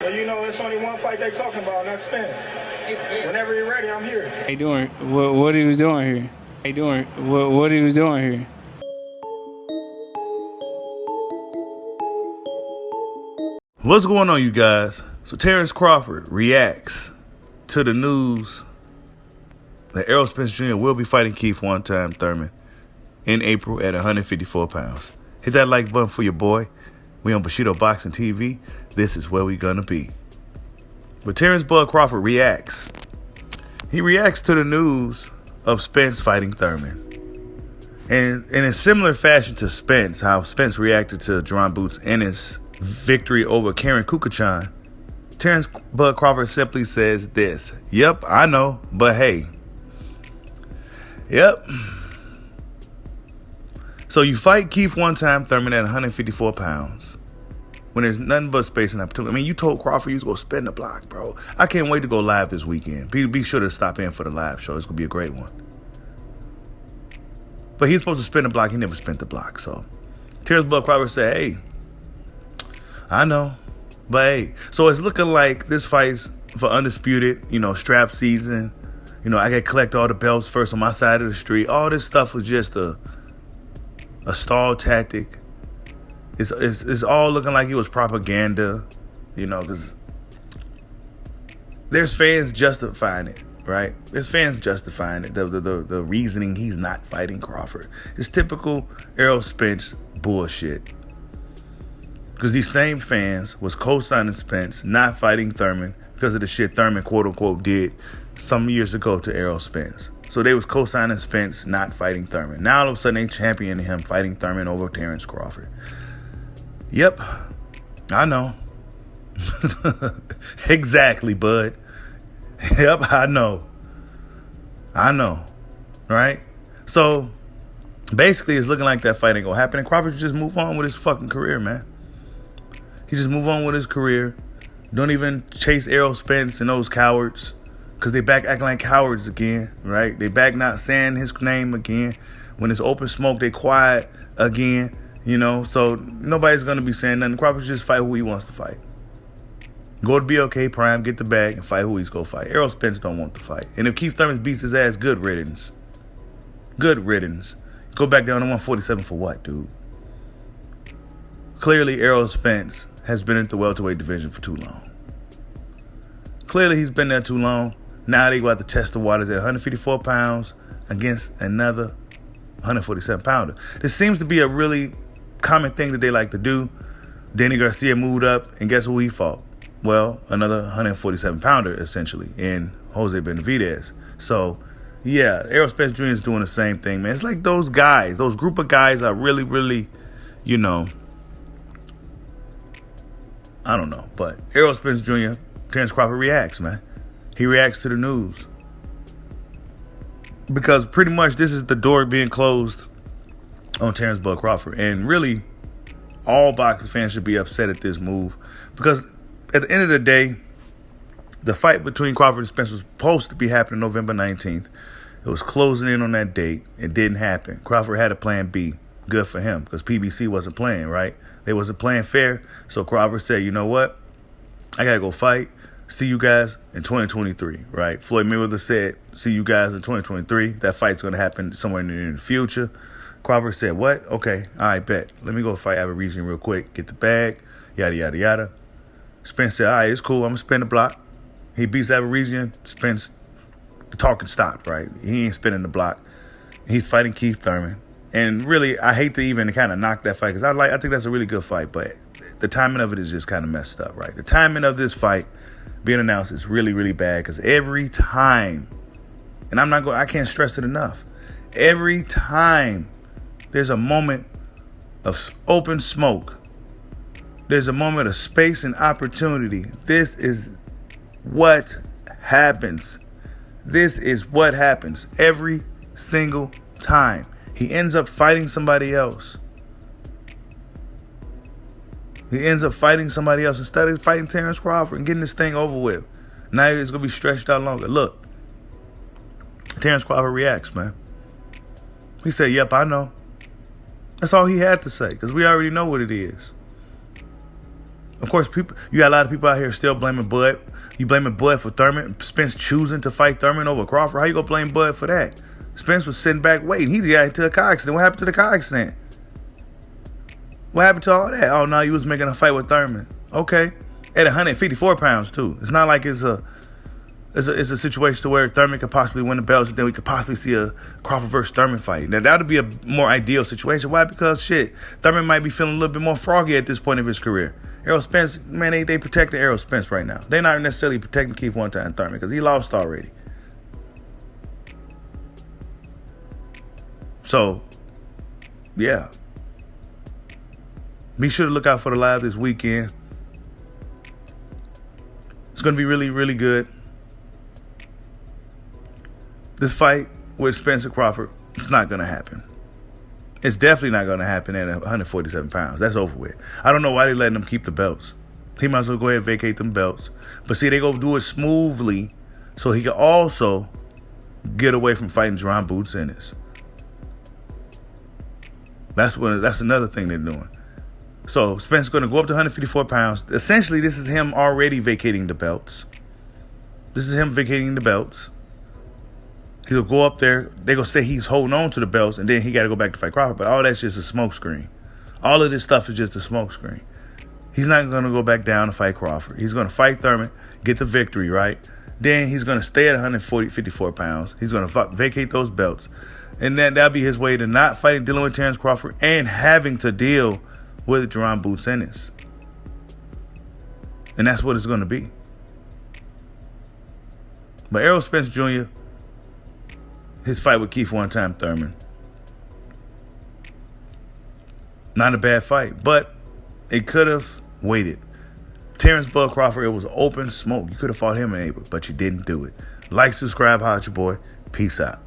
Well, you know, it's only one fight they talking about, and that's Spence. Whenever you're ready, I'm here. He doing what he was doing here. He doing what he was doing here. What's going on, you guys? So Terence Crawford reacts to the news that Errol Spence Jr. will be fighting Keith one-time Thurman in April at 154 pounds. Hit that like button for your boy. We on Bushido Boxing TV. This is where we gonna be. But Terence Bud Crawford reacts. He reacts to the news of Spence fighting Thurman. And in a similar fashion to Spence, how Spence reacted to Jerron Boots Ennis' victory over Karen Kukachan, Terence Bud Crawford simply says this: "Yep, I know, but hey." Yep. So you fight Keith one-time Thurman at 154 pounds when there's nothing but space and opportunity. I mean, you told Crawford you was going to spin the block, bro. I can't wait to go live this weekend. Be sure to stop in for the live show. It's going to be a great one. But he's supposed to spin the block. He never spent the block. So Terence Bud Crawford said, hey, I know, but hey. So it's looking like this fight's for undisputed, strap season. I got to collect all the belts first on my side of the street. All this stuff was just a stall tactic. It's all looking like it was propaganda, because there's fans justifying it, right? There's fans justifying it, the reasoning he's not fighting Crawford. It's typical Errol Spence bullshit. Because these same fans was co-signing Spence not fighting Thurman because of the shit Thurman, quote-unquote, did some years ago to Errol Spence. So they was co-signing Spence not fighting Thurman. Now all of a sudden they championing him fighting Thurman over Terence Crawford. Yep, I know. Exactly, bud. Yep, I know. Right? So basically it's looking like that fight ain't gonna happen, and Crawford should just move on with his fucking career, man. He just move on with his career. Don't even chase Errol Spence and those cowards, because they back acting like cowards again, right? They back not saying his name again. When it's open smoke, they quiet again, So nobody's going to be saying nothing. Crawford should just fight who he wants to fight. Go to BLK Prime, get the bag, and fight who he's going to fight. Errol Spence don't want to fight. And if Keith Thurman beats his ass, good riddance. Good riddance. Go back down to 147 for what, dude? Clearly, Errol Spence has been in the welterweight division for too long. Clearly, he's been there too long. Now they got to test the waters at 154 pounds against another 147 pounder. This seems to be a really common thing that they like to do. Danny Garcia moved up, and guess who he fought? Well, another 147 pounder, essentially, in Jose Benavidez. So, yeah, Errol Spence Jr. is doing the same thing, man. It's like those guys, those group of guys are really, really, I don't know. But Errol Spence Jr., Terence Crawford reacts, man. He reacts to the news. Because pretty much this is the door being closed on Terence Bud Crawford. And really, all boxing fans should be upset at this move. Because at the end of the day, the fight between Crawford and Spence was supposed to be happening November 19th. It was closing in on that date. It didn't happen. Crawford had a plan B. Good for him, because PBC wasn't playing, right? They wasn't playing fair. So Crawford said, you know what? I got to go fight. See you guys in 2023, right? Floyd Mayweather said, see you guys in 2023. That fight's going to happen somewhere in the future. Crawford said, what? Okay, all right, bet. Let me go fight Aborigine real quick. Get the bag, yada, yada, yada. Spence said, all right, it's cool. I'm going to spin the block. He beats Aborigine. Spence, the talking stopped, right? He ain't spinning the block. He's fighting Keith Thurman. And really, I hate to even kind of knock that fight, because I think that's a really good fight, but the timing of it is just kind of messed up, right? The timing of this fight being announced is really, really bad, because every time, and I can't stress it enough, every time there's a moment of open smoke, there's a moment of space and opportunity, this is what happens. This is what happens every single time. He ends up fighting somebody else. He ends up fighting somebody else instead of fighting Terence Crawford and getting this thing over with. Now it's going to be stretched out longer. Look, Terence Crawford reacts, man. He said, yep, I know. That's all he had to say, because we already know what it is. Of course, you got a lot of people out here still blaming Bud. You blaming Bud for Thurman. Spence choosing to fight Thurman over Crawford. How you gonna blame Bud for that? Spence was sitting back waiting. He got into a car accident. What happened to the car accident? What happened to all that? Oh, no, you was making a fight with Thurman. Okay. At 154 pounds, too. It's not like it's a situation to where Thurman could possibly win the belts, and then we could possibly see a Crawford versus Thurman fight. Now, that would be a more ideal situation. Why? Because, Thurman might be feeling a little bit more froggy at this point of his career. Errol Spence, man, they protecting Errol Spence right now. They're not necessarily protecting Keith one-time Thurman because he lost already. So, yeah. Be sure to look out for the live this weekend. It's going to be really, really good. This fight with Spence and Crawford, it's not going to happen. It's definitely not going to happen at 147 pounds. That's over with. I don't know why they're letting them keep the belts. He might as well go ahead and vacate them belts. But see, they go do it smoothly so he can also get away from fighting Jerron Boots Ennis. That's another thing they're doing. So Spence is going to go up to 154 pounds. Essentially, this is him already vacating the belts. He'll go up there. They're going to say he's holding on to the belts, and then he got to go back to fight Crawford. But all that's just a smoke screen. All of this stuff is just a smoke screen. He's not going to go back down to fight Crawford. He's going to fight Thurman, get the victory, right? Then he's going to stay at 54 pounds. He's going to vacate those belts. And that'll be his way to not fighting, dealing with Terence Crawford, and having to deal with Jerron Boots Ennis. And that's what it's going to be. But Errol Spence Jr., his fight with Keith one-time Thurman, not a bad fight, but it could have waited. Terence Bud Crawford, it was open smoke. You could have fought him in April, but you didn't do it. Like, subscribe, holla at your boy. Peace out.